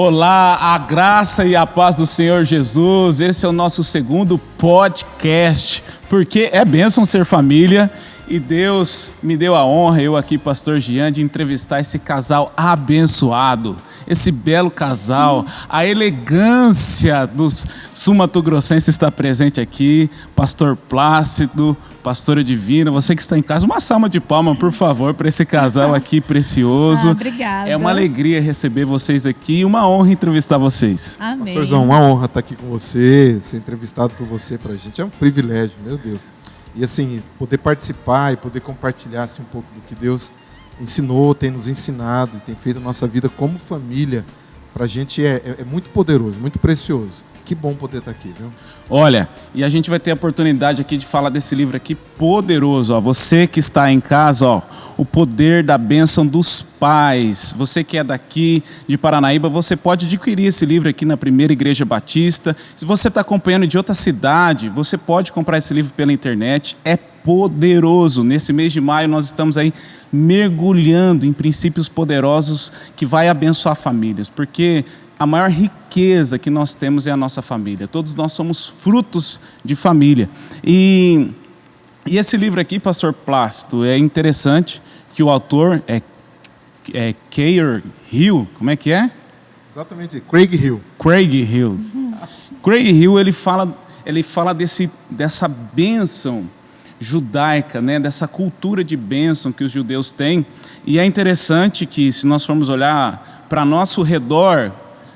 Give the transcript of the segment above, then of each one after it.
Olá, a graça e a paz do Senhor Jesus. Esse é o nosso segundo podcast, porque é bênção ser família e Deus me deu a honra, eu aqui, pastor Jean, de entrevistar esse casal abençoado, esse belo casal. A elegância dos sul-mato-grossenses está presente aqui, pastor Plácido, pastora Divina, você que está em casa, uma salva de palmas, por favor, para esse casal aqui precioso. Obrigada. É uma alegria receber vocês aqui e uma honra entrevistar vocês. Amém. Pastorzão, uma honra estar aqui com você, ser entrevistado por você, para a gente é um privilégio, meu Deus. E assim, poder participar e poder compartilhar assim, um pouco do que Deus ensinou, tem nos ensinado e tem feito a nossa vida como família, para a gente é muito poderoso, muito precioso. Que bom poder estar aqui, viu? Olha, e a gente vai ter a oportunidade aqui de falar desse livro aqui poderoso, ó. Você que está em casa, ó, O Poder da Bênção dos Pais. Você que é daqui de Paranaíba, você pode adquirir esse livro aqui na Primeira Igreja Batista. Se você está acompanhando de outra cidade, você pode comprar esse livro pela internet. É poderoso. Nesse mês de maio nós estamos aí mergulhando em princípios poderosos que vai abençoar famílias, porque a maior riqueza que nós temos é a nossa família. Todos nós somos frutos de família. E esse livro aqui, pastor Plácido, é interessante que o autor é Craig Hill. Como é que é? Exatamente, Craig Hill. Craig Hill. Craig Hill, ele fala dessa bênção judaica, né? Dessa cultura de bênção que os judeus têm. E é interessante que, se nós formos olhar para nosso redor,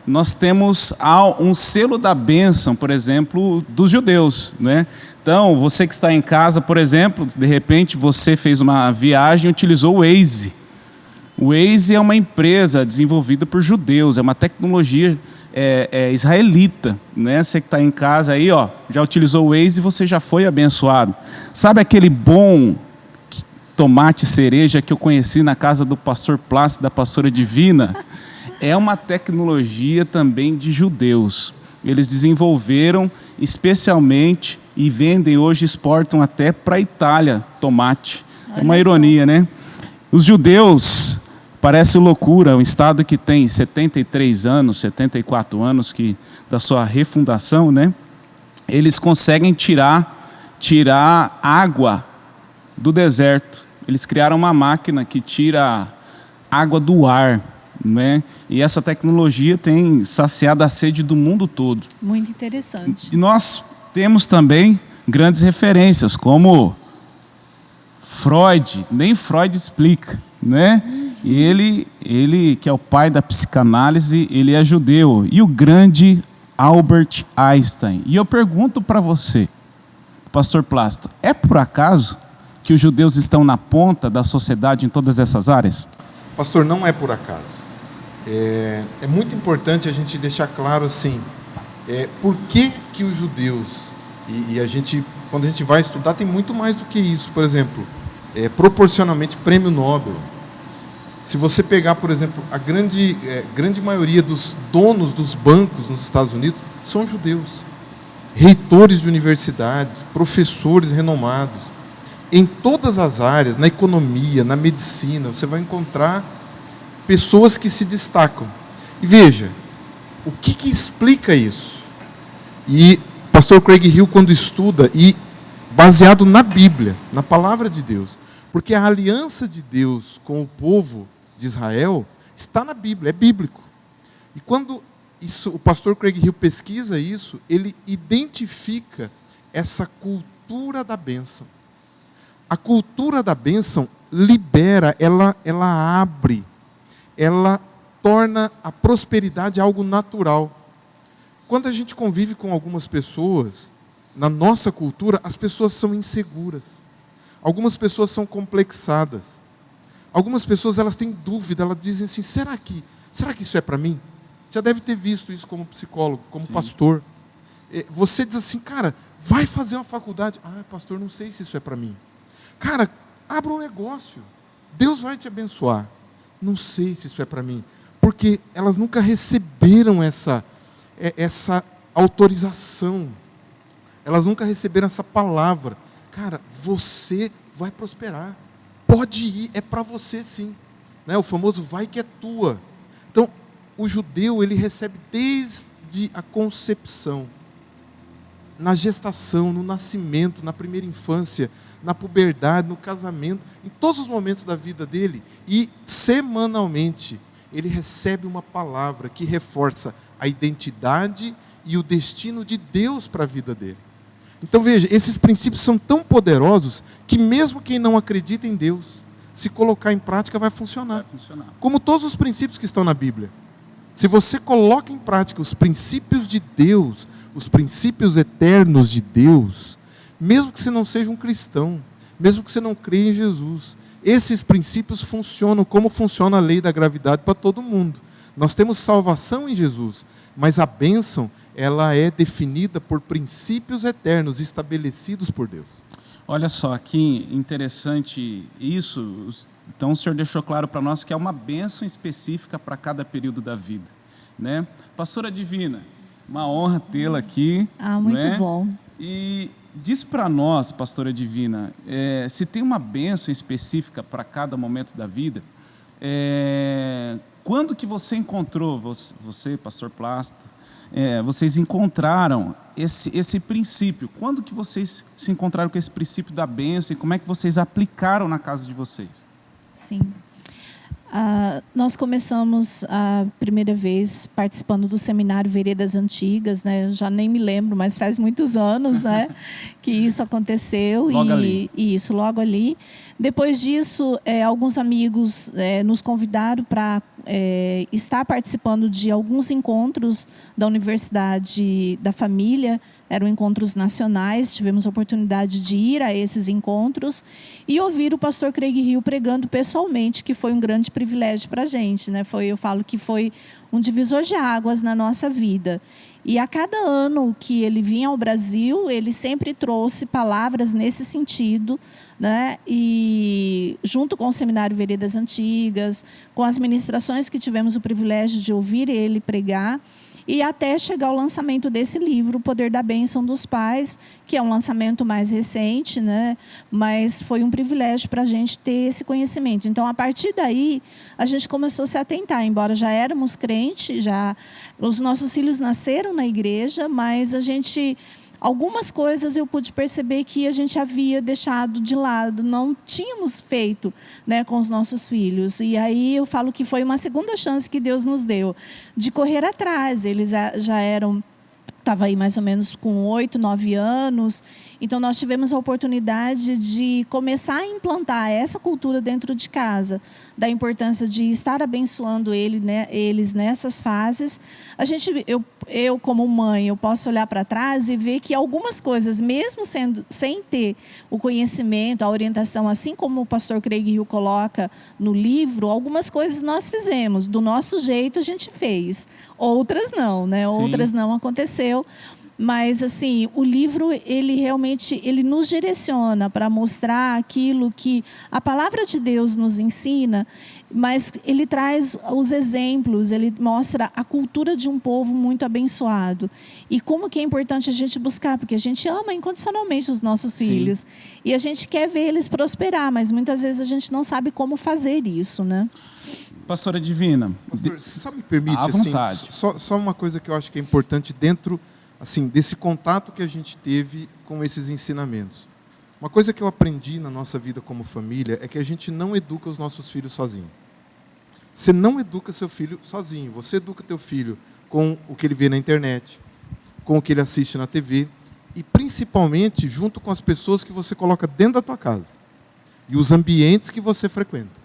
nós temos um selo da bênção, por exemplo, dos judeus, né? Então, você que está em casa, por exemplo, de repente você fez uma viagem e utilizou o Waze. O Waze é uma empresa desenvolvida por judeus, é uma tecnologia israelita, né? Você que está em casa aí, ó, já utilizou o Waze e você já foi abençoado. Sabe aquele bom tomate cereja que eu conheci na casa do pastor Plácido, da pastora Divina? É uma tecnologia também de judeus. Eles desenvolveram especialmente e vendem hoje, exportam até para a Itália tomate. É uma ironia, né? Os judeus, parece loucura, um estado que tem 73 anos, 74 anos da sua refundação, né? Eles conseguem tirar água do deserto. Eles criaram uma máquina que tira água do ar, né? E essa tecnologia tem saciado a sede do mundo todo. Muito interessante. E nós temos também grandes referências, como Freud. Nem Freud explica, né? E ele que é o pai da psicanálise, ele é judeu. E o grande Albert Einstein. E eu pergunto para você, pastor Plácido, é por acaso que os judeus estão na ponta da sociedade em todas essas áreas? Pastor, não é por acaso. É muito importante a gente deixar claro assim, por que os judeus, e quando a gente vai estudar, tem muito mais do que isso. Por exemplo, proporcionalmente, prêmio Nobel. Se você pegar, por exemplo, a grande maioria dos donos dos bancos nos Estados Unidos são judeus. Reitores de universidades, professores renomados. Em todas as áreas, na economia, na medicina, você vai encontrar pessoas que se destacam. E veja, o que explica isso? E pastor Craig Hill, quando estuda, e baseado na Bíblia, na palavra de Deus, porque a aliança de Deus com o povo de Israel está na Bíblia, é bíblico. E quando o pastor Craig Hill pesquisa isso, ele identifica essa cultura da bênção. A cultura da bênção libera, ela abre, ela torna a prosperidade algo natural. Quando a gente convive com algumas pessoas, na nossa cultura, as pessoas são inseguras. Algumas pessoas são complexadas. Algumas pessoas, elas têm dúvida, elas dizem assim, será que isso é para mim? Você já deve ter visto isso como psicólogo, como Sim. pastor. Você diz assim, cara, vai fazer uma faculdade. Ah, pastor, não sei se isso é para mim. Cara, abra um negócio. Deus vai te abençoar. Não sei se isso é para mim. Porque elas nunca receberam essa autorização. Elas nunca receberam essa palavra. Cara, você vai prosperar. Pode ir, é para você sim. Né? O famoso vai que é tua. Então, o judeu, ele recebe desde a concepção, na gestação, no nascimento, na primeira infância, na puberdade, no casamento, em todos os momentos da vida dele, e semanalmente ele recebe uma palavra que reforça a identidade e o destino de Deus para a vida dele. Então veja, esses princípios são tão poderosos que mesmo quem não acredita em Deus, se colocar em prática vai funcionar. Vai funcionar. Como todos os princípios que estão na Bíblia. Se você coloca em prática os princípios de Deus, os princípios eternos de Deus, mesmo que você não seja um cristão, mesmo que você não creia em Jesus, esses princípios funcionam como funciona a lei da gravidade para todo mundo. Nós temos salvação em Jesus, mas a bênção, ela é definida por princípios eternos estabelecidos por Deus. Olha só, que interessante isso. Então o senhor deixou claro para nós que é uma bênção específica para cada período da vida, né? Pastora Divina, uma honra tê-la aqui. Muito bom. E diz para nós, Pastora Divina, se tem uma bênção específica para cada momento da vida, quando que você encontrou, você, Pastor Plácido, vocês encontraram esse princípio? Quando que vocês se encontraram com esse princípio da bênção e como é que vocês aplicaram na casa de vocês? Sim. Nós começamos a primeira vez participando do seminário Veredas Antigas, né? Eu já nem me lembro, mas faz muitos anos, né, que isso aconteceu. Logo ali. Isso, logo ali. Depois disso, alguns amigos nos convidaram para estar participando de alguns encontros da Universidade da Família. Eram encontros nacionais, tivemos a oportunidade de ir a esses encontros e ouvir o pastor Craig Hill pregando pessoalmente, que foi um grande privilégio para a gente, né? Eu falo que foi um divisor de águas na nossa vida. E a cada ano que ele vinha ao Brasil, ele sempre trouxe palavras nesse sentido, né? E junto com o Seminário Veredas Antigas, com as ministrações que tivemos o privilégio de ouvir ele pregar, e até chegar ao lançamento desse livro, O Poder da Bênção dos Pais, que é um lançamento mais recente, né? Mas foi um privilégio para a gente ter esse conhecimento. Então, a partir daí, a gente começou a se atentar, embora já éramos crentes, os nossos filhos nasceram na igreja, mas algumas coisas eu pude perceber que a gente havia deixado de lado, não tínhamos feito, né, com os nossos filhos. E aí eu falo que foi uma segunda chance que Deus nos deu de correr atrás. Eles já estava aí mais ou menos com 8, 9 anos. Então, nós tivemos a oportunidade de começar a implantar essa cultura dentro de casa, da importância de estar abençoando eles nessas fases. Eu, como mãe, eu posso olhar para trás e ver que algumas coisas, mesmo sem ter o conhecimento, a orientação, assim como o pastor Craig Hill coloca no livro, algumas coisas nós fizemos. Do nosso jeito, a gente fez. Outras não, né? Sim. Outras não aconteceu. Mas, assim, o livro, ele realmente nos direciona para mostrar aquilo que a palavra de Deus nos ensina, mas ele traz os exemplos, ele mostra a cultura de um povo muito abençoado. E como que é importante a gente buscar, porque a gente ama incondicionalmente os nossos Sim. filhos. E a gente quer ver eles prosperar, mas muitas vezes a gente não sabe como fazer isso, né? Pastora Divina. Pastor, só me permite, À vontade. só uma coisa que eu acho que é importante dentro desse contato que a gente teve com esses ensinamentos. Uma coisa que eu aprendi na nossa vida como família é que a gente não educa os nossos filhos sozinho. Você não educa seu filho sozinho. Você educa teu filho com o que ele vê na internet, com o que ele assiste na TV e, principalmente, junto com as pessoas que você coloca dentro da tua casa e os ambientes que você frequenta.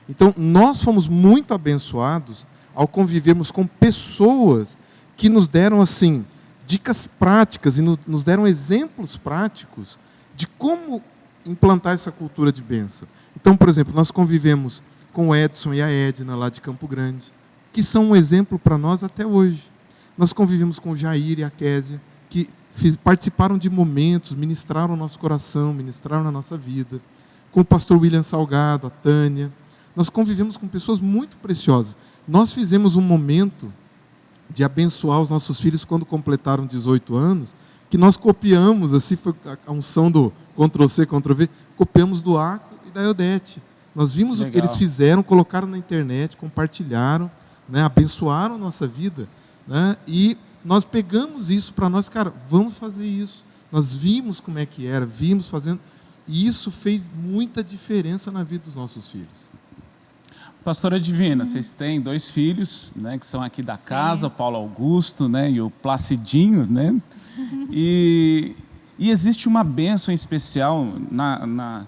Então, nós fomos muito abençoados ao convivermos com pessoas que nos deram, assim, dicas práticas e nos deram exemplos práticos de como implantar essa cultura de bênção. Então, por exemplo, nós convivemos com o Edson e a Edna, lá de Campo Grande, que são um exemplo para nós até hoje. Nós convivemos com o Jair e a Késia, que participaram de momentos, ministraram o nosso coração, ministraram na nossa vida. Com o pastor William Salgado, a Tânia. Nós convivemos com pessoas muito preciosas. Nós fizemos um momento de abençoar os nossos filhos quando completaram 18 anos, que nós copiamos, assim foi a unção do Ctrl+C, Ctrl+V, copiamos do Aco e da Eudete. Nós vimos o que eles fizeram, colocaram na internet, compartilharam. né, abençoaram nossa vida, né, e nós pegamos isso para nós, cara, vamos fazer isso. Nós vimos como é que era, vimos fazendo, e isso fez muita diferença na vida dos nossos filhos. Pastora Divina, vocês têm 2 filhos, né, que são aqui da casa, o Paulo Augusto, né, e o Placidinho, né? E existe uma bênção especial na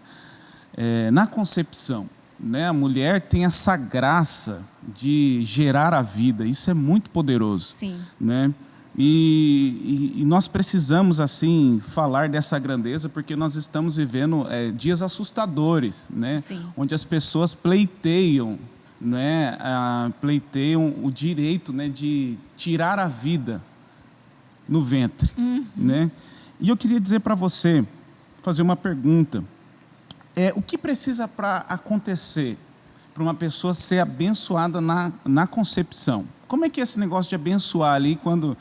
concepção, né? A mulher tem essa graça de gerar a vida, isso é muito poderoso. Sim. Né? E nós precisamos, assim, falar dessa grandeza, porque nós estamos vivendo dias assustadores, né? Sim. Onde as pessoas pleiteiam, né? Pleiteiam o direito, né, de tirar a vida no ventre. Né? E eu queria dizer para você, fazer uma pergunta. O que precisa para acontecer, para uma pessoa ser abençoada na concepção? Como é que é esse negócio de abençoar ali quando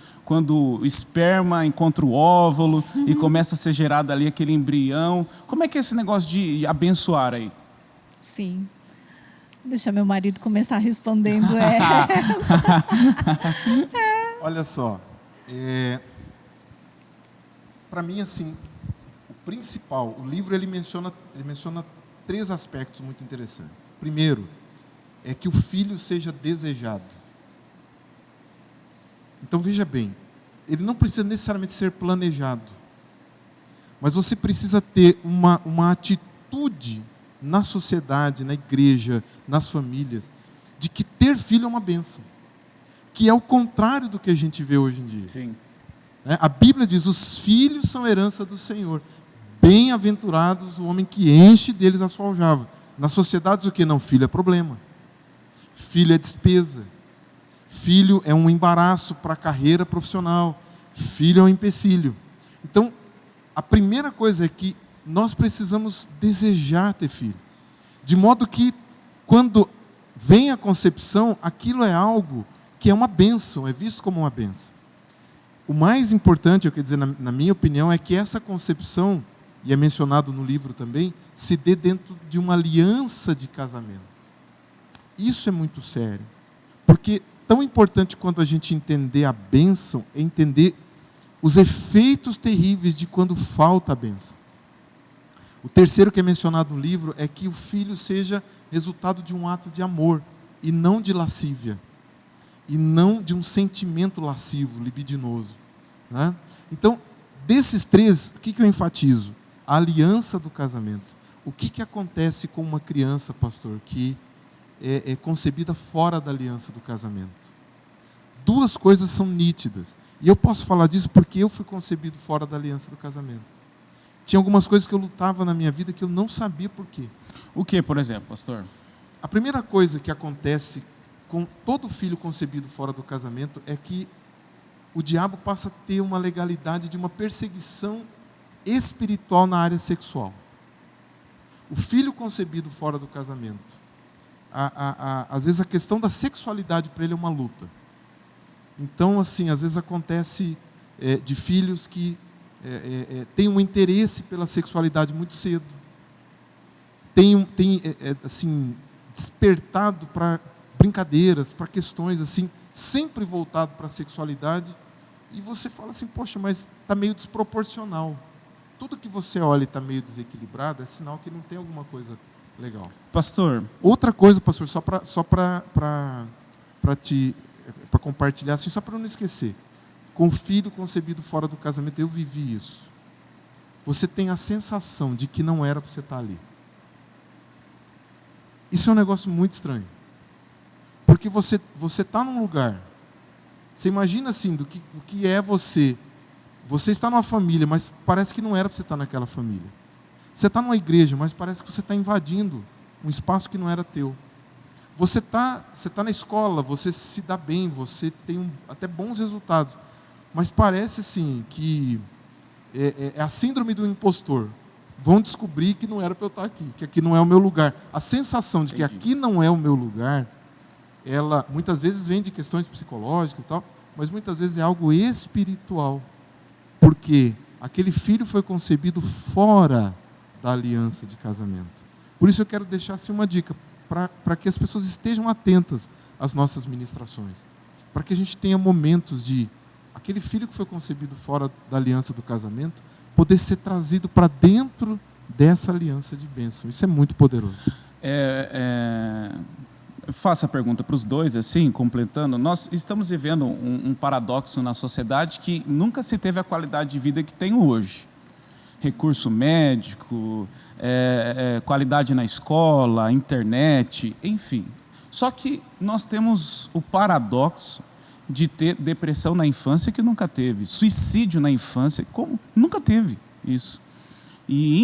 o esperma encontra o óvulo e começa a ser gerado ali aquele embrião? Como é que é esse negócio de abençoar aí? Sim. Deixa meu marido começar respondendo. Olha só, para mim, assim, o principal, o livro ele menciona 3 aspectos muito interessantes. Primeiro, é que o filho seja desejado. Então veja bem, ele não precisa necessariamente ser planejado, mas você precisa ter uma atitude na sociedade, na igreja, nas famílias, de que ter filho é uma bênção, que é o contrário do que a gente vê hoje em dia. Sim. A Bíblia diz: os filhos são herança do Senhor, bem-aventurados o homem que enche deles a sua aljava. Nas sociedades o que? Não, filho é problema, filho é despesa, filho é um embaraço para a carreira profissional, filho é um empecilho. Então, a primeira coisa é que nós precisamos desejar ter filho, de modo que quando vem a concepção, aquilo é algo que é uma bênção, é visto como uma bênção. O mais importante, eu quero dizer, na minha opinião, é que essa concepção, e é mencionado no livro também, se dê dentro de uma aliança de casamento. Isso é muito sério, porque tão importante quanto a gente entender a bênção é entender os efeitos terríveis de quando falta a bênção. O terceiro que é mencionado no livro é que o filho seja resultado de um ato de amor e não de lascívia, e não de um sentimento lascivo, libidinoso, né? Então, desses 3, o que eu enfatizo? A aliança do casamento. O que acontece com uma criança, pastor, que é concebida fora da aliança do casamento? 2 coisas são nítidas. E eu posso falar disso porque eu fui concebido fora da aliança do casamento. Tinha algumas coisas que eu lutava na minha vida que eu não sabia por quê. O que, por exemplo, pastor? A primeira coisa que acontece com todo filho concebido fora do casamento é que o diabo passa a ter uma legalidade de uma perseguição espiritual na área sexual. O filho concebido fora do casamento, às vezes a questão da sexualidade para ele é uma luta. Então, assim, às vezes acontece de filhos que têm um interesse pela sexualidade muito cedo, tem assim, despertado para brincadeiras, para questões assim, sempre voltado para a sexualidade, e você fala assim: poxa, mas está meio desproporcional. Tudo que você olha e está meio desequilibrado é sinal que não tem alguma coisa legal. Pastor. Outra coisa, pastor, só para compartilhar, assim, só para eu não esquecer. Com o filho concebido fora do casamento, eu vivi isso. Você tem a sensação de que não era para você estar ali. Isso é um negócio muito estranho. Porque você está num lugar, você imagina assim, o que é você. Você está numa família, mas parece que não era para você estar naquela família. Você está numa igreja, mas parece que você está invadindo um espaço que não era teu. Você está na escola, você se dá bem, você tem até bons resultados, mas parece assim que é a síndrome do impostor. Vão descobrir que não era para eu estar aqui, que aqui não é o meu lugar. A sensação de que aqui não é o meu lugar, ela muitas vezes vem de questões psicológicas e tal, mas muitas vezes é algo espiritual. Porque aquele filho foi concebido fora da aliança de casamento. Por isso eu quero deixar assim uma dica. para que as pessoas estejam atentas às nossas ministrações, para que a gente tenha momentos de aquele filho que foi concebido fora da aliança do casamento poder ser trazido para dentro dessa aliança de bênção. Isso é muito poderoso. Eu faço a pergunta para os dois, assim, completando. Nós estamos vivendo um paradoxo na sociedade que nunca se teve a qualidade de vida que tem hoje. Recurso médico, qualidade na escola, internet, enfim. Só que nós temos o paradoxo de ter depressão na infância que nunca teve, suicídio na infância, como nunca teve isso. E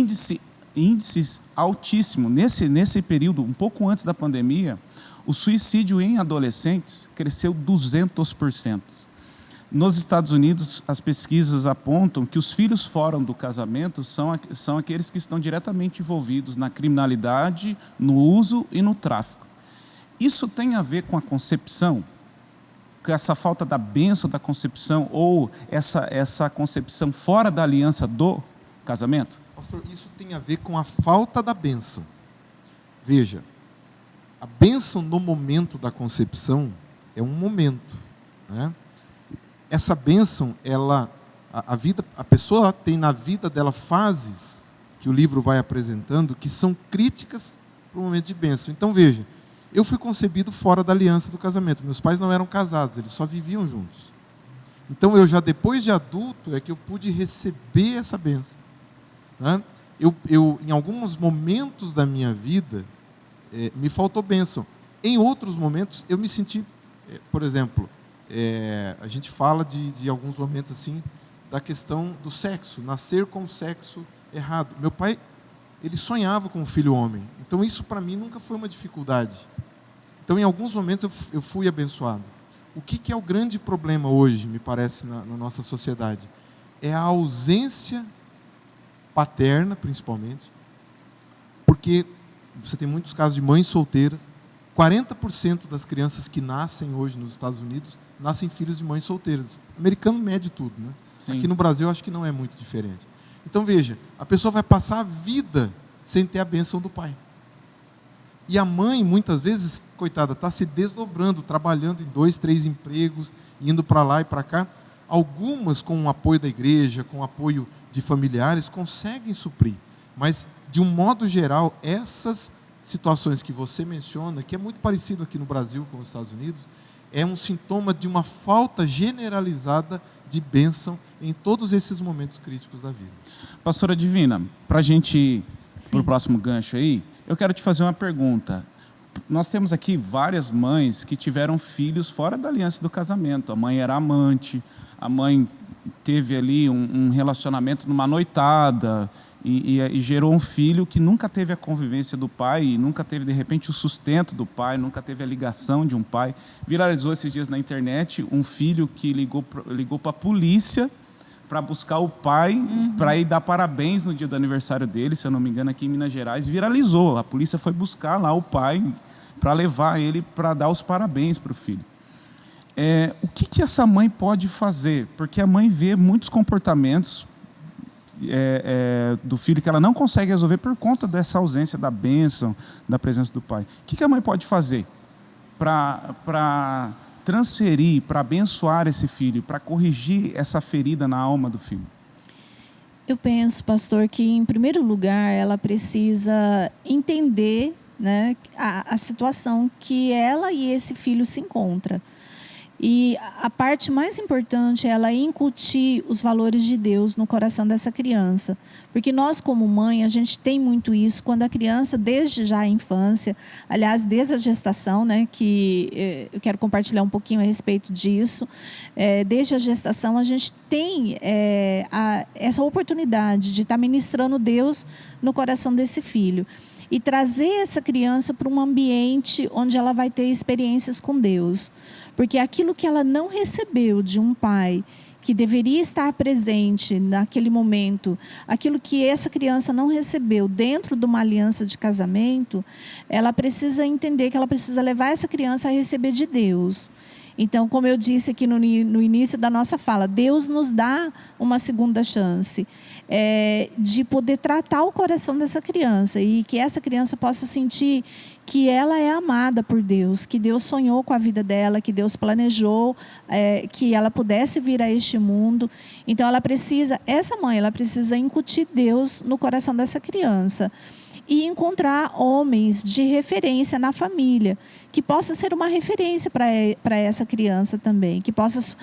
índices altíssimos. Nesse período, um pouco antes da pandemia, o suicídio em adolescentes cresceu 200%. Nos Estados Unidos, as pesquisas apontam que os filhos fora do casamento são aqueles que estão diretamente envolvidos na criminalidade, no uso e no tráfico. Isso tem a ver com a concepção? Com essa falta da bênção da concepção ou essa concepção fora da aliança do casamento? Pastor, isso tem a ver com a falta da bênção. Veja, a bênção no momento da concepção é um momento, né? Essa bênção, a pessoa tem na vida dela fases que o livro vai apresentando que são críticas para o momento de bênção. Então veja, eu fui concebido fora da aliança do casamento. Meus pais não eram casados, eles só viviam juntos. Então eu já depois de adulto é que eu pude receber essa bênção, né? Eu em alguns momentos da minha vida me faltou bênção. Em outros momentos eu me senti, por exemplo, a gente fala de alguns momentos assim da questão do sexo, nascer com o sexo errado. Meu pai, ele sonhava com um filho homem. Então isso para mim nunca foi uma dificuldade. Então em alguns momentos eu fui abençoado. O que é o grande problema hoje, me parece, na nossa sociedade? É a ausência paterna, principalmente, porque você tem muitos casos de mães solteiras. 40% das crianças que nascem hoje nos Estados Unidos nascem filhos de mães solteiras. O americano mede tudo, né? Sim. Aqui no Brasil, acho que não é muito diferente. Então, veja, a pessoa vai passar a vida sem ter a bênção do pai. E a mãe, muitas vezes, coitada, está se desdobrando, trabalhando em 2, 3 empregos, indo para lá e para cá. Algumas, com o apoio da igreja, com o apoio de familiares, conseguem suprir. Mas, de um modo geral, essas situações que você menciona, que é muito parecido aqui no Brasil com os Estados Unidos, é um sintoma de uma falta generalizada de bênção em todos esses momentos críticos da vida. Pastora Divina, para a gente ir para o próximo gancho aí, eu quero te fazer uma pergunta. Nós temos aqui várias mães que tiveram filhos fora da aliança do casamento. A mãe era amante, a mãe teve ali um relacionamento numa noitada e gerou um filho que nunca teve a convivência do pai, nunca teve, de repente, o sustento do pai, nunca teve a ligação de um pai. Viralizou esses dias na internet um filho que ligou para a polícia para buscar o pai, para ir dar parabéns no dia do aniversário dele, se eu não me engano, aqui em Minas Gerais. Viralizou. A polícia foi buscar lá o pai para levar ele para dar os parabéns para o filho. O que essa mãe pode fazer? Porque a mãe vê muitos comportamentos do filho que ela não consegue resolver por conta dessa ausência da bênção, da presença do pai. O que a mãe pode fazer para transferir, para abençoar esse filho, para corrigir essa ferida na alma do filho? Eu penso, pastor, que em primeiro lugar ela precisa entender, né, a situação que ela e esse filho se encontram. E a parte mais importante é ela incutir os valores de Deus no coração dessa criança. Porque nós, como mãe, a gente tem muito isso quando a criança, desde já a infância, aliás, desde a gestação, né, que eu quero compartilhar um pouquinho a respeito disso, desde a gestação a gente tem essa oportunidade de estar ministrando Deus no coração desse filho. E trazer essa criança para um ambiente onde ela vai ter experiências com Deus. Porque aquilo que ela não recebeu de um pai que deveria estar presente naquele momento, aquilo que essa criança não recebeu dentro de uma aliança de casamento, ela precisa entender que ela precisa levar essa criança a receber de Deus. Então, como eu disse aqui no início da nossa fala, Deus nos dá uma segunda chance de poder tratar o coração dessa criança e que essa criança possa sentir que ela é amada por Deus, que Deus sonhou com a vida dela, que Deus planejou que ela pudesse vir a este mundo. Então, essa mãe precisa incutir Deus no coração dessa criança e encontrar homens de referência na família, que possa ser uma referência para essa criança também, que possa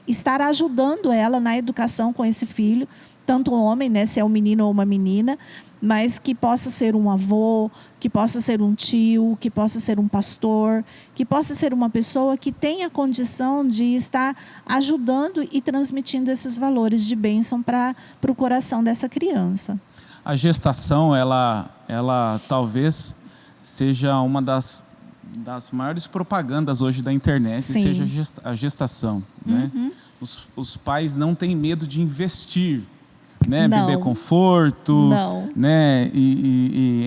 estar ajudando ela na educação com esse filho, tanto um homem, né, se é um menino ou uma menina, mas que possa ser um avô, que possa ser um tio, que possa ser um pastor, que possa ser uma pessoa que tenha condição de estar ajudando e transmitindo esses valores de bênção para o coração dessa criança. A gestação, ela talvez seja uma das maiores propagandas hoje da internet, Sim. seja a gestação. Né? Os pais não têm medo de investir, né? Bebê conforto, né?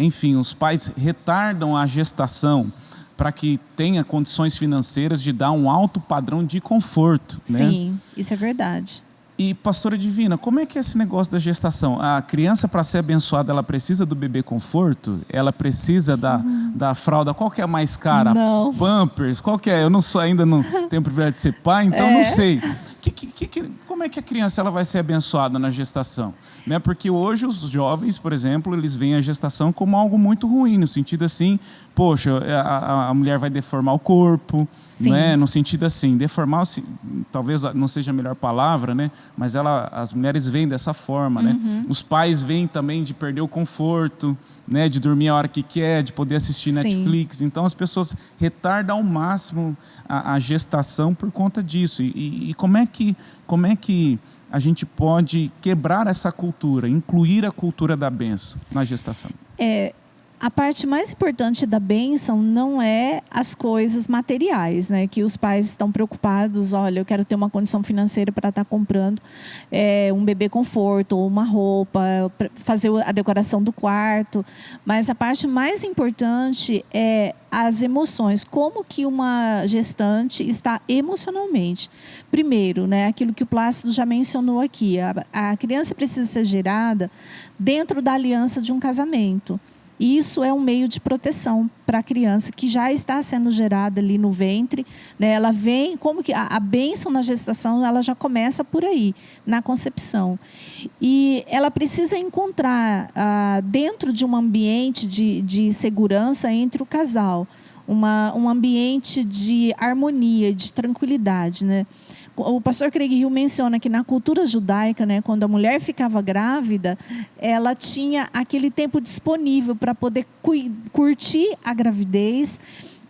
Enfim, os pais retardam a gestação para que tenha condições financeiras de dar um alto padrão de conforto. Sim, né? Isso é verdade. E, pastora Divina, como é que é esse negócio da gestação? A criança, para ser abençoada, ela precisa do bebê conforto? Ela precisa da fralda? Qual que é a mais cara? Não. Pampers? Qual que é? Eu ainda não tenho o privilégio de ser pai, então não sei. Como é que a criança ela vai ser abençoada na gestação? Né? Porque hoje os jovens, por exemplo, eles veem a gestação como algo muito ruim, no sentido assim, poxa, a mulher vai deformar o corpo, né? No sentido assim, deformar, talvez não seja a melhor palavra, né? Mas as mulheres veem dessa forma, né? Os pais veem também de perder o conforto, né? De dormir a hora que quer, de poder assistir Netflix. Então as pessoas retardam ao máximo a gestação por conta disso. E como é que a gente pode quebrar essa cultura, incluir a cultura da bênção na gestação? A parte mais importante da bênção não é as coisas materiais, né? Que os pais estão preocupados, olha, eu quero ter uma condição financeira para estar comprando um bebê conforto, ou uma roupa, fazer a decoração do quarto. Mas a parte mais importante é as emoções, como que uma gestante está emocionalmente. Primeiro, né, aquilo que o Plácido já mencionou aqui, a criança precisa ser gerada dentro da aliança de um casamento. Isso é um meio de proteção para a criança que já está sendo gerada ali no ventre, né? Ela vem, como que a bênção na gestação, ela já começa por aí, na concepção. E ela precisa encontrar dentro de um ambiente de segurança entre o casal, um ambiente de harmonia, de tranquilidade, né? O pastor Craig Hill menciona que na cultura judaica, né, quando a mulher ficava grávida, ela tinha aquele tempo disponível para poder curtir a gravidez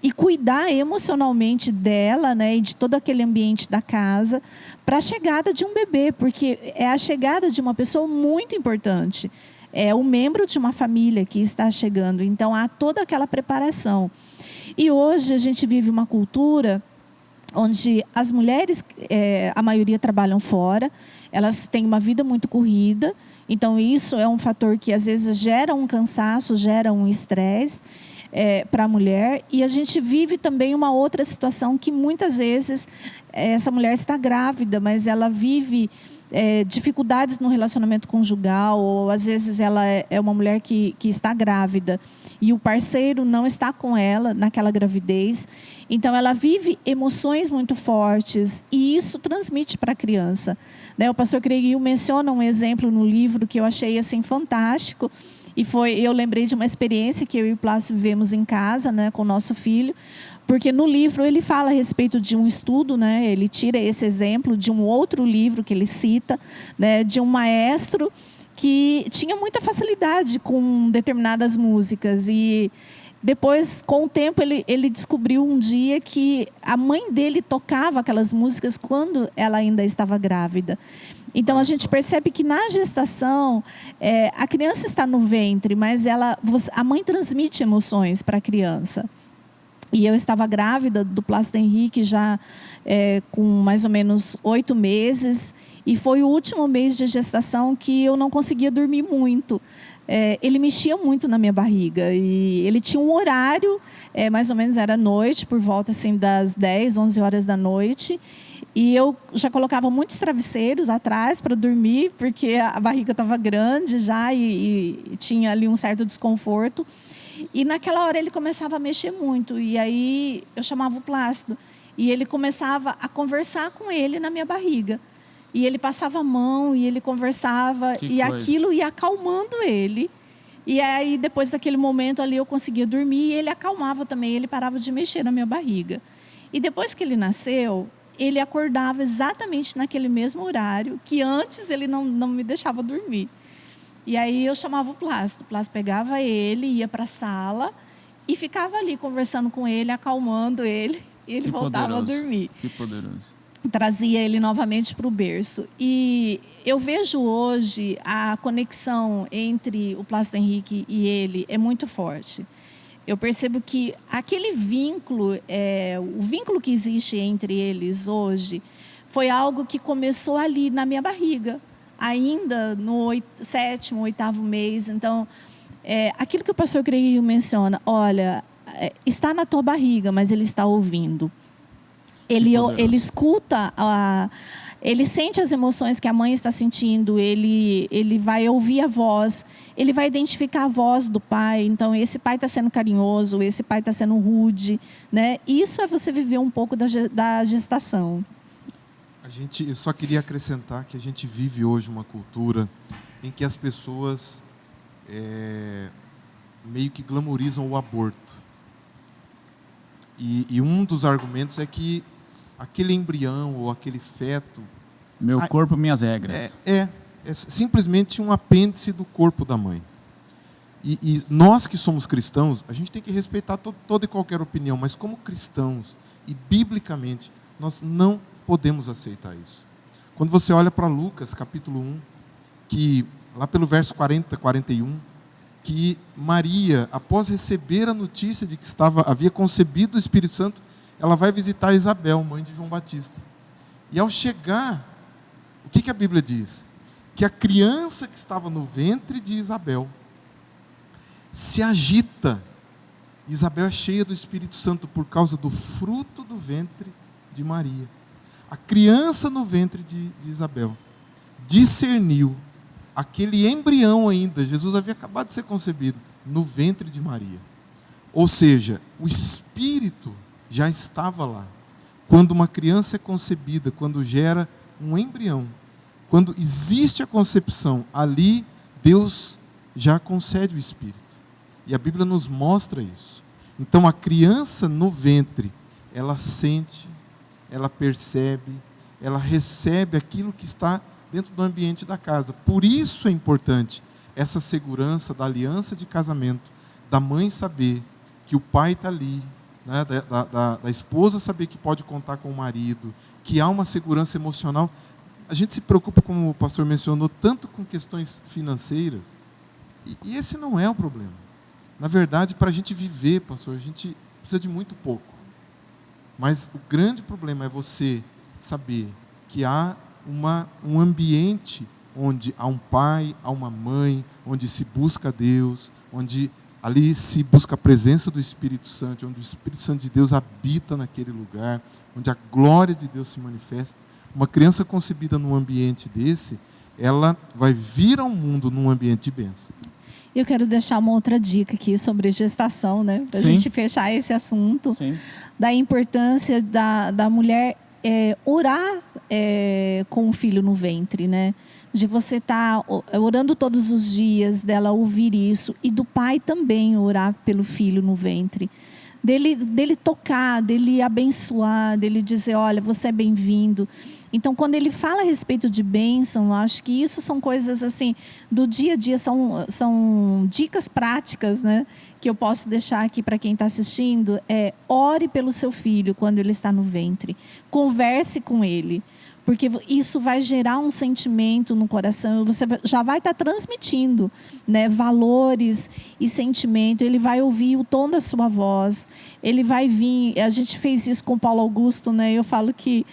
e cuidar emocionalmente dela, né, e de todo aquele ambiente da casa para a chegada de um bebê, porque é a chegada de uma pessoa muito importante. É o membro de uma família que está chegando. Então, há toda aquela preparação. E hoje a gente vive uma cultura onde as mulheres, a maioria trabalham fora, elas têm uma vida muito corrida, então isso é um fator que às vezes gera um cansaço, gera um estresse para a mulher, e a gente vive também uma outra situação que muitas vezes essa mulher está grávida, mas ela vive dificuldades no relacionamento conjugal, ou às vezes ela é uma mulher que está grávida e o parceiro não está com ela naquela gravidez. Então, ela vive emoções muito fortes e isso transmite para a criança. Né? O pastor Craig Hill menciona um exemplo no livro que eu achei assim, fantástico. E eu lembrei de uma experiência que eu e o Plácio vivemos em casa, né, com o nosso filho. Porque no livro ele fala a respeito de um estudo, né, ele tira esse exemplo de um outro livro que ele cita, né, de um maestro que tinha muita facilidade com determinadas músicas e depois, com o tempo, ele descobriu um dia que a mãe dele tocava aquelas músicas quando ela ainda estava grávida. Então, a gente percebe que na gestação, a criança está no ventre, mas a mãe transmite emoções para a criança. E eu estava grávida do Plácido Henrique já com mais ou menos 8 meses. E foi o último mês de gestação que eu não conseguia dormir muito. Ele mexia muito na minha barriga. E ele tinha um horário mais ou menos era noite, por volta assim, das 10, 11 horas da noite. E eu já colocava muitos travesseiros atrás para dormir, porque a barriga estava grande já e tinha ali um certo desconforto. E naquela hora ele começava a mexer muito. E aí eu chamava o Plácido. E ele começava a conversar com ele na minha barriga. E ele passava a mão e ele conversava. E aquilo ia acalmando ele. E aí, depois daquele momento ali, eu conseguia dormir. E ele acalmava também. Ele parava de mexer na minha barriga. E depois que ele nasceu, ele acordava exatamente naquele mesmo horário que antes ele não me deixava dormir. E aí eu chamava o Plácido. O Plácido pegava ele, ia para a sala e ficava ali conversando com ele, acalmando ele. E ele voltava a dormir. Que poderoso. Trazia ele novamente para o berço. E eu vejo hoje a conexão entre o Plácido Henrique e ele é muito forte. Eu percebo que aquele vínculo, o vínculo que existe entre eles hoje, foi algo que começou ali na minha barriga, ainda no 7º, 8º mês. Então, aquilo que o pastor Creio menciona, olha, está na tua barriga, mas ele está ouvindo. Ele escuta, ele sente as emoções que a mãe está sentindo, ele vai ouvir a voz, ele vai identificar a voz do pai. Então, esse pai está sendo carinhoso, esse pai está sendo rude, né? Isso é você viver um pouco da gestação. Eu só queria acrescentar que a gente vive hoje uma cultura em que as pessoas meio que glamorizam o aborto. E um dos argumentos é que aquele embrião ou aquele feto... Meu corpo, minhas regras. É simplesmente um apêndice do corpo da mãe. E nós que somos cristãos, a gente tem que respeitar toda e qualquer opinião, mas como cristãos e biblicamente, nós não podemos aceitar isso. Quando você olha para Lucas, capítulo 1, que lá pelo verso 40, 41, que Maria, após receber a notícia de que havia concebido o Espírito Santo, ela vai visitar Isabel, mãe de João Batista. E ao chegar, o que a Bíblia diz? Que a criança que estava no ventre de Isabel se agita. Isabel é cheia do Espírito Santo por causa do fruto do ventre de Maria. A criança no ventre de Isabel discerniu aquele embrião ainda, Jesus havia acabado de ser concebido, no ventre de Maria. Ou seja, o Espírito já estava lá. Quando uma criança é concebida, quando gera um embrião, quando existe a concepção, ali Deus já concede o Espírito. E a Bíblia nos mostra isso. Então a criança no ventre, ela sente, ela percebe, ela recebe aquilo que está dentro do ambiente da casa. Por isso é importante essa segurança da aliança de casamento, da mãe saber que o pai está ali, né, da esposa saber que pode contar com o marido, que há uma segurança emocional. A gente se preocupa, como o pastor mencionou, tanto com questões financeiras, e esse não é o problema. Na verdade, para a gente viver, pastor, a gente precisa de muito pouco. Mas o grande problema é você saber que há um ambiente onde há um pai, há uma mãe, onde se busca Deus, onde ali se busca a presença do Espírito Santo, onde o Espírito Santo de Deus habita naquele lugar, onde a glória de Deus se manifesta. Uma criança concebida num ambiente desse, ela vai vir ao mundo num ambiente de bênção. Eu quero deixar uma outra dica aqui sobre gestação, né? Para a gente fechar esse assunto. Sim. Da importância da mulher orar com o filho no ventre, né? De você estar orando todos os dias, dela ouvir isso, e do pai também orar pelo filho no ventre. Dele tocar, dele abençoar, dele dizer, olha, você é bem-vindo. Então, quando ele fala a respeito de bênção, eu acho que isso são coisas assim, do dia a dia, são dicas práticas, né, que eu posso deixar aqui para quem está assistindo. Ore pelo seu filho quando ele está no ventre. Converse com ele, porque isso vai gerar um sentimento no coração. Você já vai estar transmitindo, né, valores e sentimento. Ele vai ouvir o tom da sua voz. Ele vai vir... A gente fez isso com Paulo Augusto, né? Eu falo que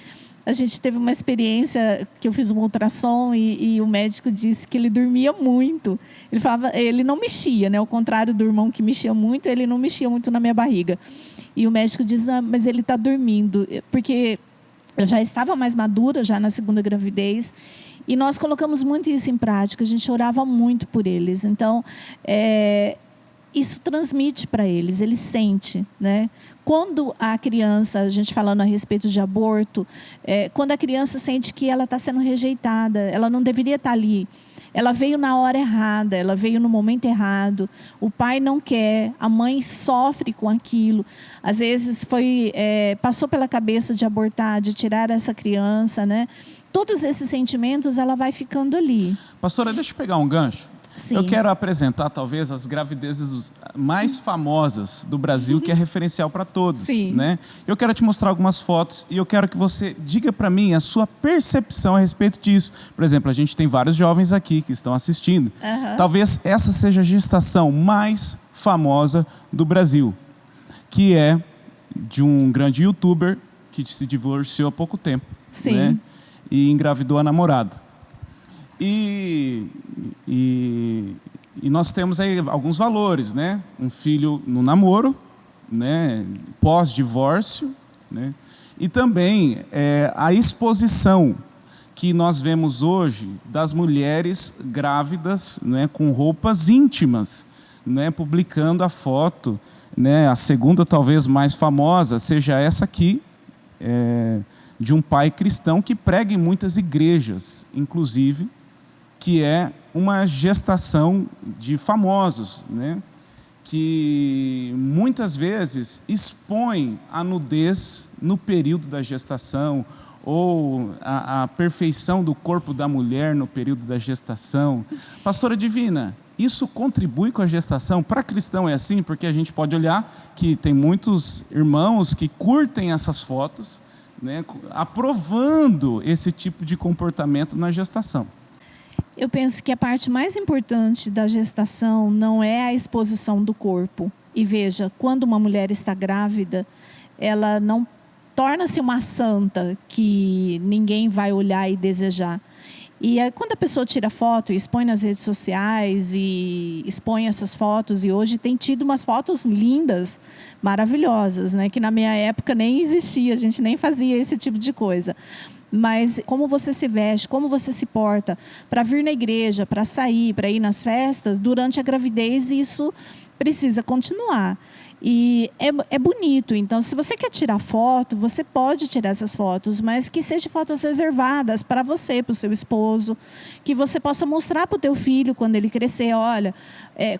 A gente teve uma experiência que eu fiz um ultrassom e o médico disse que ele dormia muito. Ele falava, ele não mexia, né? Ao contrário do irmão que mexia muito, ele não mexia muito na minha barriga. E o médico diz, mas ele está dormindo. Porque eu já estava mais madura, já na segunda gravidez. E nós colocamos muito isso em prática. A gente orava muito por eles. Então, isso transmite para eles, ele sente, né? Quando a criança, a gente falando a respeito de aborto, quando a criança sente que ela está sendo rejeitada, ela não deveria estar ali, ela veio na hora errada, ela veio no momento errado, o pai não quer, a mãe sofre com aquilo, às vezes passou pela cabeça de abortar, de tirar essa criança, né? Todos esses sentimentos, ela vai ficando ali. Pastora, deixa eu pegar um gancho. Sim. Eu quero apresentar, talvez, as gravidezes mais famosas do Brasil, que é referencial para todos. Sim. Né? Eu quero te mostrar algumas fotos e eu quero que você diga para mim a sua percepção a respeito disso. Por exemplo, a gente tem vários jovens aqui que estão assistindo. Talvez essa seja a gestação mais famosa do Brasil, que é de um grande youtuber que se divorciou há pouco tempo. Sim. Né? E engravidou a namorada. E nós temos aí alguns valores, né? Um filho no namoro, né? Pós-divórcio, né? E também a exposição que nós vemos hoje das mulheres grávidas, né? Com roupas íntimas, né? Publicando a foto, né? A segunda, talvez mais famosa, seja essa aqui, de um pai cristão que prega em muitas igrejas, inclusive, que é uma gestação de famosos, né? Que muitas vezes expõe a nudez no período da gestação ou a perfeição do corpo da mulher no período da gestação. Pastora Divina, isso contribui com a gestação? Para cristão é assim, porque a gente pode olhar que tem muitos irmãos que curtem essas fotos, né? Aprovando esse tipo de comportamento na gestação. Eu penso que a parte mais importante da gestação não é a exposição do corpo. E veja, quando uma mulher está grávida, ela não torna-se uma santa que ninguém vai olhar e desejar. E quando a pessoa tira foto e expõe nas redes sociais e expõe essas fotos, e hoje tem tido umas fotos lindas, maravilhosas, né? Que na minha época nem existia, a gente nem fazia esse tipo de coisa. Mas como você se veste, como você se porta para vir na igreja, para sair, para ir nas festas, durante a gravidez, isso precisa continuar. E é bonito. Então, se você quer tirar foto, você pode tirar essas fotos, mas que sejam fotos reservadas para você, para o seu esposo, que você possa mostrar para o teu filho quando ele crescer, olha,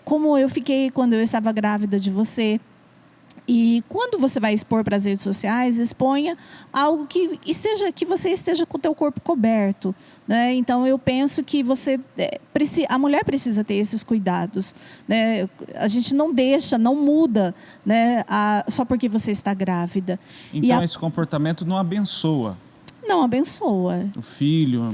como eu fiquei quando eu estava grávida de você. E quando você vai expor para as redes sociais, exponha algo que você esteja com o teu corpo coberto, né? Então, eu penso que a mulher precisa ter esses cuidados, né? A gente não deixa, não muda, né? Só porque você está grávida. Então, esse comportamento não abençoa. Não abençoa. O filho.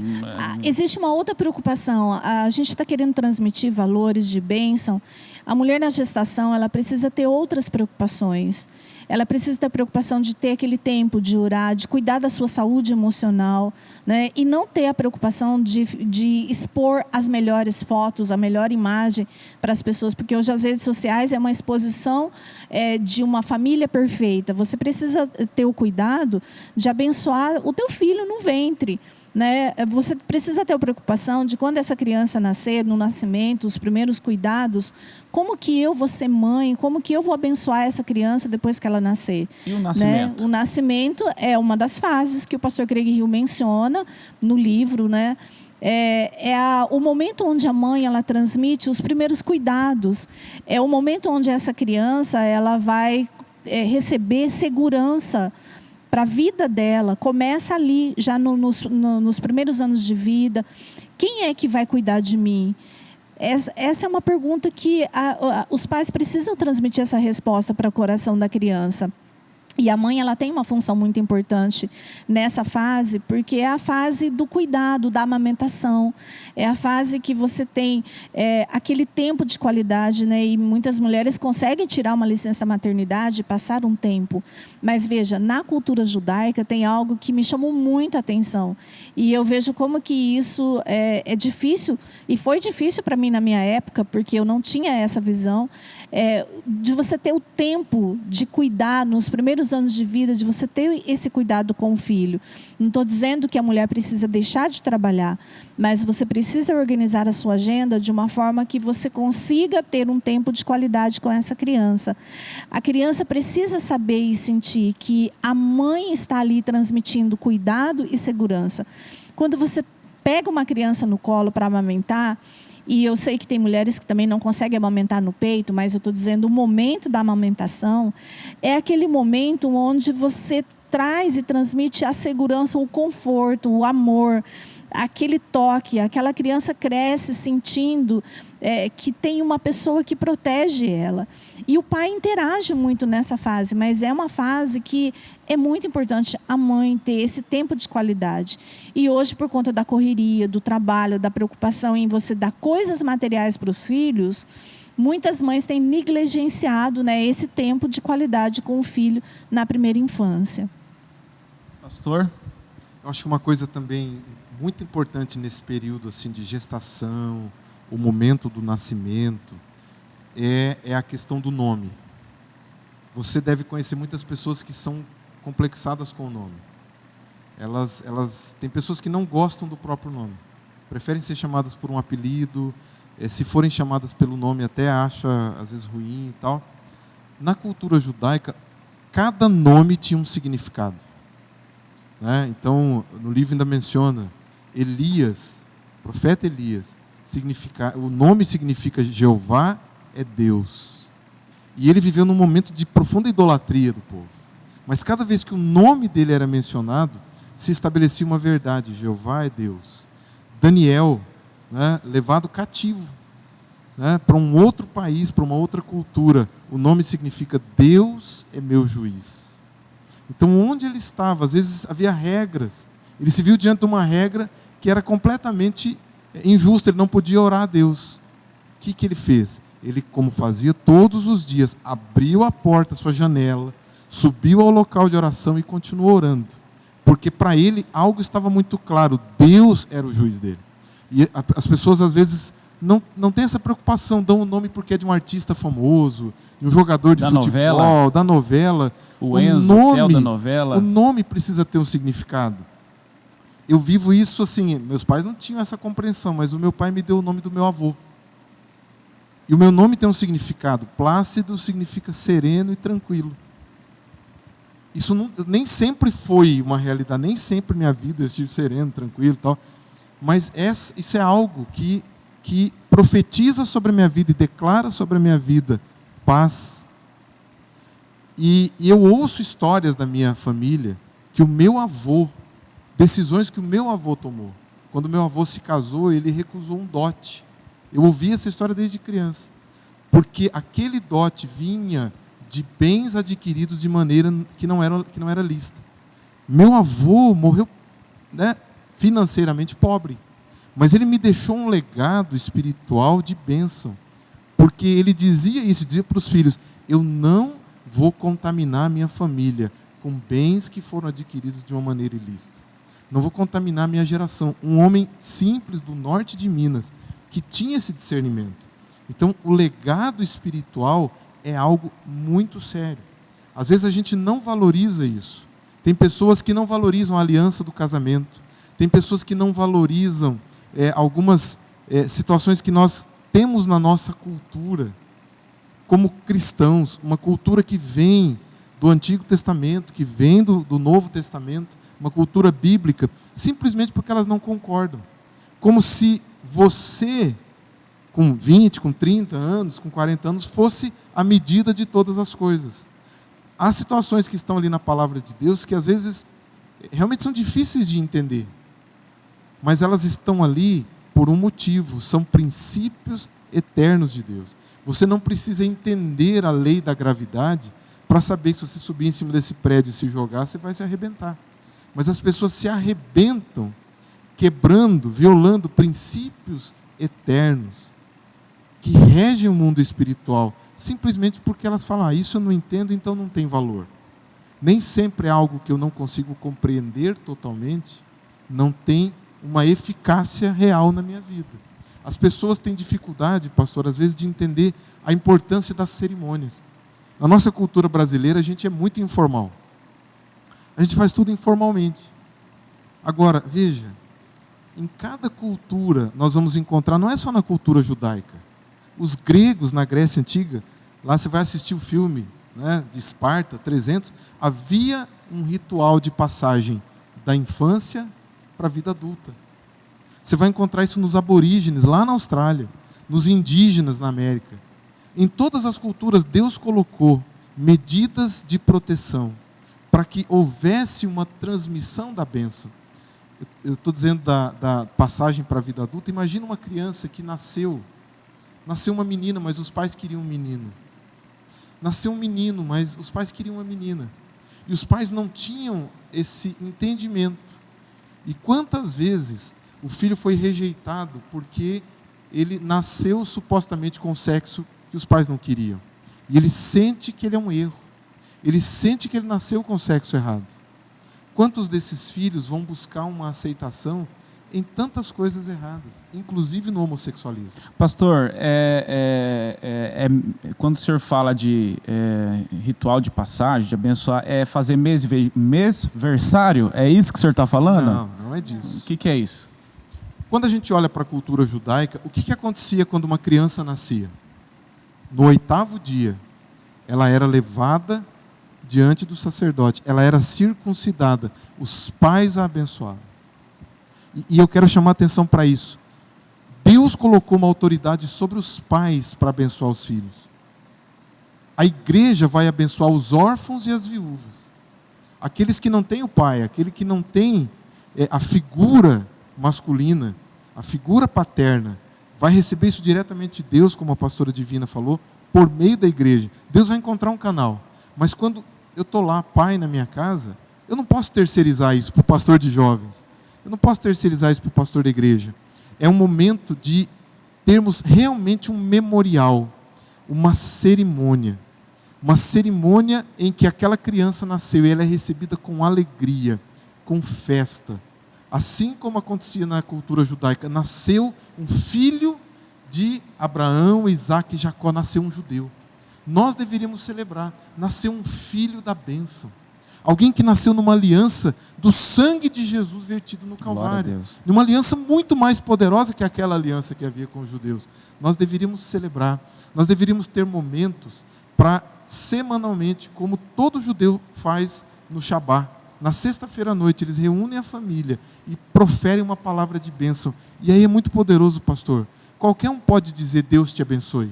Existe uma outra preocupação. A gente está querendo transmitir valores de bênção. A mulher na gestação, ela precisa ter outras preocupações. Ela precisa ter a preocupação de ter aquele tempo de orar, de cuidar da sua saúde emocional, né? E não ter a preocupação de expor as melhores fotos, a melhor imagem para as pessoas, porque hoje as redes sociais é uma exposição de uma família perfeita. Você precisa ter o cuidado de abençoar o teu filho no ventre, né? Você precisa ter a preocupação de quando essa criança nascer, no nascimento, os primeiros cuidados, como que eu vou ser mãe, como que eu vou abençoar essa criança depois que ela nascer. E o nascimento? Né? O nascimento é uma das fases que o pastor Craig Hill menciona no livro, né? O momento onde a mãe ela transmite os primeiros cuidados. É o momento onde essa criança ela vai receber segurança para a vida dela. Começa ali, já nos primeiros anos de vida. Quem é que vai cuidar de mim? Essa é uma pergunta que os pais precisam transmitir essa resposta para o coração da criança. E a mãe, ela tem uma função muito importante nessa fase, porque é a fase do cuidado, da amamentação. É a fase que você tem aquele tempo de qualidade, né? E muitas mulheres conseguem tirar uma licença maternidade e passar um tempo. Mas veja, na cultura judaica tem algo que me chamou muito a atenção. E eu vejo como que isso é difícil, e foi difícil para mim na minha época, porque eu não tinha essa visão, de você ter o tempo de cuidar nos primeiros anos de vida, de você ter esse cuidado com o filho. Não estou dizendo que a mulher precisa deixar de trabalhar, mas você precisa organizar a sua agenda de uma forma que você consiga ter um tempo de qualidade com essa criança. A criança precisa saber e sentir que a mãe está ali transmitindo cuidado e segurança. Quando você pega uma criança no colo para amamentar, e eu sei que tem mulheres que também não conseguem amamentar no peito, mas eu estou dizendo, o momento da amamentação é aquele momento onde você traz e transmite a segurança, o conforto, o amor, aquele toque. Aquela criança cresce sentindo que tem uma pessoa que protege ela. E o pai interage muito nessa fase, mas é uma fase que é muito importante a mãe ter esse tempo de qualidade. E hoje, por conta da correria, do trabalho, da preocupação em você dar coisas materiais para os filhos, muitas mães têm negligenciado, né, esse tempo de qualidade com o filho na primeira infância. Pastor? Eu acho que uma coisa também muito importante nesse período assim, de gestação, o momento do nascimento, é a questão do nome. Você deve conhecer muitas pessoas que são complexadas com o nome. Elas tem pessoas que não gostam do próprio nome, preferem ser chamadas por um apelido, se forem chamadas pelo nome até acha às vezes ruim e tal. Na cultura judaica, cada nome tinha um significado, né? Então, no livro ainda menciona Elias, profeta Elias, o nome significa Jeová é Deus. E ele viveu num momento de profunda idolatria do povo. Mas cada vez que o nome dele era mencionado, se estabelecia uma verdade: Jeová é Deus. Daniel, né, levado cativo, né, para um outro país, para uma outra cultura, o nome significa Deus é meu juiz. Então, onde ele estava, às vezes havia regras. Ele se viu diante de uma regra que era completamente injusta, ele não podia orar a Deus. O que ele fez? Ele, como fazia todos os dias, abriu a porta, a sua janela, subiu ao local de oração e continuou orando. Porque para ele algo estava muito claro: Deus era o juiz dele. E as pessoas às vezes não têm essa preocupação, dão o nome porque é de um artista famoso, de um jogador de futebol, da novela. O Enzo, o Theo da novela. O nome precisa ter um significado. Eu vivo isso assim, meus pais não tinham essa compreensão, mas o meu pai me deu o nome do meu avô. E o meu nome tem um significado. Plácido significa sereno e tranquilo. Isso nem sempre foi uma realidade, nem sempre minha vida eu estive sereno, tranquilo e tal. Mas isso é algo que profetiza sobre a minha vida e declara sobre a minha vida paz. E eu ouço histórias da minha família que o meu avô, decisões que o meu avô tomou. Quando o meu avô se casou, ele recusou um dote. Eu ouvi essa história desde criança. Porque aquele dote vinha de bens adquiridos de maneira que não era lícita. Meu avô morreu, né, financeiramente pobre. Mas ele me deixou um legado espiritual de bênção. Porque ele dizia para os filhos: eu não vou contaminar a minha família com bens que foram adquiridos de uma maneira ilícita. Não vou contaminar a minha geração. Um homem simples do norte de Minas, que tinha esse discernimento. Então, o legado espiritual é algo muito sério. Às vezes a gente não valoriza isso. Tem pessoas que não valorizam a aliança do casamento. Tem pessoas que não valorizam algumas situações que nós temos na nossa cultura, como cristãos, uma cultura que vem do Antigo Testamento, que vem do Novo Testamento, uma cultura bíblica, simplesmente porque elas não concordam. Como se você, com 20, com 30 anos, com 40 anos, fosse a medida de todas as coisas. Há situações que estão ali na palavra de Deus que às vezes realmente são difíceis de entender. Mas elas estão ali por um motivo, são princípios eternos de Deus. Você não precisa entender a lei da gravidade para saber que se você subir em cima desse prédio e se jogar, você vai se arrebentar. Mas as pessoas se arrebentam quebrando, violando princípios eternos que regem o mundo espiritual, simplesmente porque elas falam, isso eu não entendo, então não tem valor. Nem sempre é algo que eu não consigo compreender totalmente, não tem uma eficácia real na minha vida. As pessoas têm dificuldade, pastor, às vezes, de entender a importância das cerimônias. Na nossa cultura brasileira, a gente é muito informal. A gente faz tudo informalmente. Agora, veja, em cada cultura nós vamos encontrar, não é só na cultura judaica. Os gregos, na Grécia Antiga, lá você vai assistir o filme, né, de Esparta, 300, havia um ritual de passagem da infância para a vida adulta. Você vai encontrar isso nos aborígenes, lá na Austrália, nos indígenas na América. Em todas as culturas, Deus colocou medidas de proteção para que houvesse uma transmissão da bênção. Eu estou dizendo da passagem para a vida adulta. Imagina uma criança que nasceu uma menina, mas os pais queriam um menino. Nasceu um menino, mas os pais queriam uma menina. E os pais não tinham esse entendimento. E quantas vezes o filho foi rejeitado porque ele nasceu supostamente com o sexo que os pais não queriam. E ele sente que ele é um erro. Ele sente que ele nasceu com o sexo errado. Quantos desses filhos vão buscar uma aceitação em tantas coisas erradas, inclusive no homossexualismo? Pastor, quando o senhor fala de ritual de passagem, de abençoar, é fazer mêsversário? É isso que o senhor está falando? Não, não é disso. O que é isso? Quando a gente olha para a cultura judaica, o que acontecia quando uma criança nascia? No 8º dia, ela era levada diante do sacerdote, ela era circuncidada, os pais a abençoavam. E eu quero chamar a atenção para isso. Deus colocou uma autoridade sobre os pais para abençoar os filhos. A igreja vai abençoar os órfãos e as viúvas. Aqueles que não têm o pai, aquele que não tem a figura masculina, a figura paterna, vai receber isso diretamente de Deus, como a pastora Divina falou, por meio da igreja. Deus vai encontrar um canal. Mas quando eu estou lá, pai, na minha casa, eu não posso terceirizar isso para o pastor de jovens. Eu não posso terceirizar isso para o pastor da igreja. É um momento de termos realmente um memorial, uma cerimônia em que aquela criança nasceu e ela é recebida com alegria, com festa. Assim como acontecia na cultura judaica, nasceu um filho de Abraão, Isaac e Jacó, nasceu um judeu. Nós deveríamos celebrar, nasceu um filho da bênção. Alguém que nasceu numa aliança do sangue de Jesus vertido no Calvário. Numa aliança muito mais poderosa que aquela aliança que havia com os judeus. Nós deveríamos celebrar, nós deveríamos ter momentos para, semanalmente, como todo judeu faz no Shabá. Na sexta-feira à noite, eles reúnem a família e proferem uma palavra de bênção. E aí é muito poderoso, pastor. Qualquer um pode dizer, Deus te abençoe.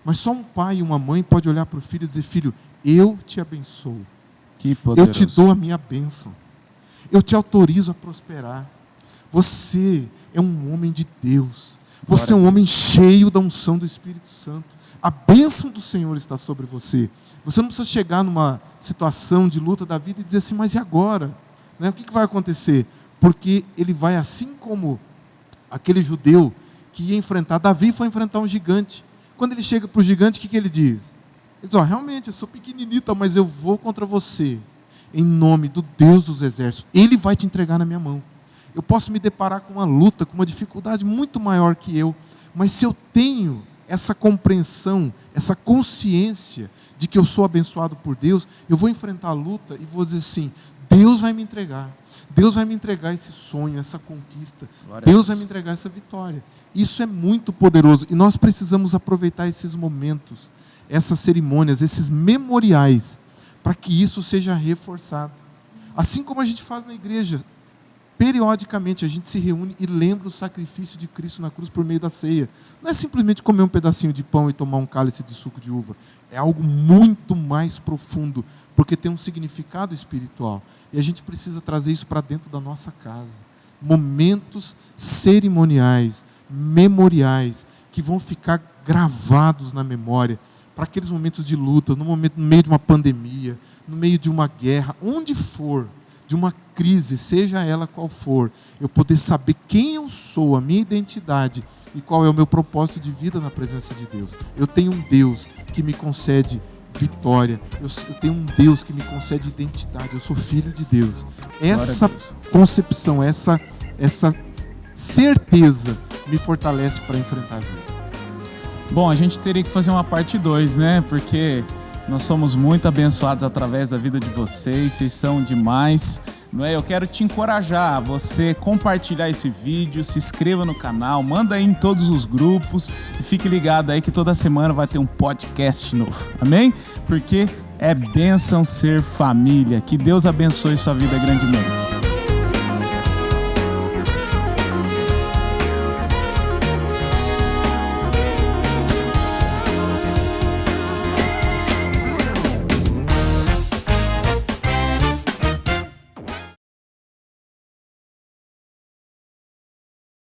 Mas só um pai e uma mãe pode olhar para o filho e dizer, filho, eu te abençoo. Que poderoso. Eu te dou a minha bênção. Eu te autorizo a prosperar. Você é um homem de Deus. Você é um homem cheio da unção do Espírito Santo. A bênção do Senhor está sobre você. Você não precisa chegar numa situação de luta da vida e dizer assim, mas e agora? Né? O que vai acontecer? Porque ele vai, assim como aquele judeu que ia enfrentar, Davi foi enfrentar um gigante. Quando ele chega para o gigante, o que ele diz? Ele diz, realmente, eu sou pequeninita, mas eu vou contra você, em nome do Deus dos exércitos. Ele vai te entregar na minha mão. Eu posso me deparar com uma luta, com uma dificuldade muito maior que eu, mas se eu tenho essa compreensão, essa consciência de que eu sou abençoado por Deus, eu vou enfrentar a luta e vou dizer assim, Deus vai me entregar. Deus vai me entregar esse sonho, essa conquista. Deus vai me entregar essa vitória. Isso é muito poderoso e nós precisamos aproveitar esses momentos, essas cerimônias, esses memoriais, para que isso seja reforçado. Assim como a gente faz na igreja, periodicamente a gente se reúne e lembra o sacrifício de Cristo na cruz por meio da ceia. Não é simplesmente comer um pedacinho de pão e tomar um cálice de suco de uva. É algo muito mais profundo, porque tem um significado espiritual. E a gente precisa trazer isso para dentro da nossa casa. Momentos cerimoniais, memoriais, que vão ficar gravados na memória, para aqueles momentos de lutas, no meio de uma pandemia, no meio de uma guerra, onde for, de uma crise, seja ela qual for, eu poder saber quem eu sou, a minha identidade e qual é o meu propósito de vida na presença de Deus. Eu tenho um Deus que me concede vitória, eu tenho um Deus que me concede identidade, eu sou filho de Deus. Essa concepção, essa certeza me fortalece para enfrentar a vida. Bom, a gente teria que fazer uma parte 2, né? Porque nós somos muito abençoados através da vida de vocês são demais, não é? Eu quero te encorajar a você compartilhar esse vídeo, se inscreva no canal, manda aí em todos os grupos e fique ligado aí que toda semana vai ter um podcast novo, amém? Porque é bênção ser família. Que Deus abençoe sua vida grandemente.